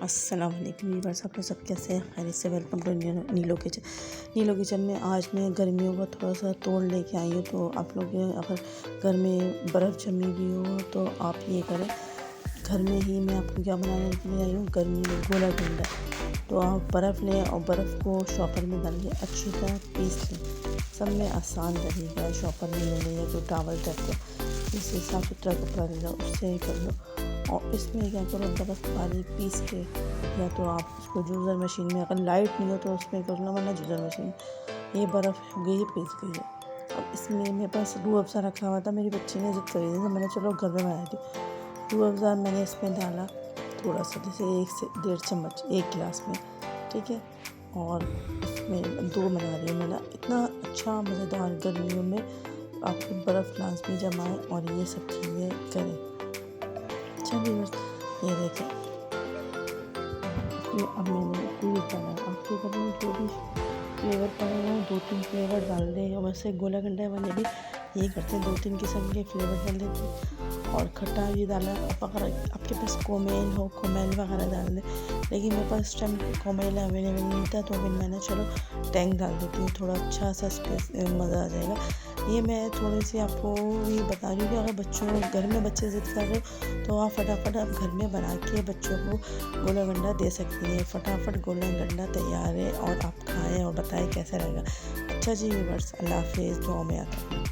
अस्सलाम वालेकुम व्यूअर्स, आप लोग सब कैसे हैं? खैरियत से। वेलकम टू नीलो किचन। नीलो किचन में आज मैं गर्मियों का थोड़ा सा तोड़ लेके आई हूँ। तो आप लोग अगर घर में बर्फ़ जमी हुई हो तो आप ये करें, घर में ही मैं आपको क्या बनाने के लिए आई हूँ, गर्मी में गोला गंडा। तो आप बर्फ़ लें और बर्फ़ को शॉपर में डाल के अच्छी तरह पीस लें। सब में आसान तरीका है, शॉपर में ले लें या कोई टावल टाइप का, जिससे साफ़ सुथरा कपड़ा ले लो, उससे ही कर लो। और इसमें क्या करो, बर्फ़ बारीक पीस के, या तो आप इसको जूसर मशीन में, अगर लाइट नहीं हो तो उसमें कर लो, वरना जूसर मशीन। ये बर्फ़ हो गई, ये पीस गई है। और इसमें मेरे पास रूह अफ़ज़ा रखा हुआ था, मेरी बच्ची ने ज़िद करी थी तो मैंने चलो घर में बनाई थी। रूह अफ़ज़ा मैंने इसमें डाला थोड़ा सा, जैसे 1 से 1.5 चम्मच, 1 गिलास में, ठीक है। और इसमें 2 बना रही हूँ मैं। इतना अच्छा मज़ेदार गर्मियों में आपको बर्फ़ लाज़मी जमाएँ और ये सब चीज़ें करें। चलिए बस ये देखें, इसमें अब मैंने कोई डाला, आपके घर में जो भी फ्लेवर पड़ेगा 2-3 फ्लेवर डाल दें। वैसे गोला गंडा वाले भी यही करते हैं, 2-3 किस्म के फ्लेवर डाल देते हैं। और खट्टा भी डाला, अगर आपके पास कोमेल हो, कोमेल वगैरह डाल दें। लेकिन मेरे पास इस टाइम कोमेल अवेलेबल नहीं था, तो फिर मैंने चलो टैंग डाल देती हूँ, थोड़ा अच्छा सा मज़ा आ जाएगा। ये मैं थोड़ी सी आपको ये बता रही हूँ कि अगर बच्चों घर में बच्चे ज़िद कर रहे हो तो आप फटाफट आप घर में बना के बच्चों को गोला गंडा दे सकती हैं। फटाफट गोला गंडा तैयार है और आप खाएं और बताएं कैसा रहेगा। अच्छा जी व्यूअर्स, अल्लाह हाफ़िज़, दुआ में याद रखना।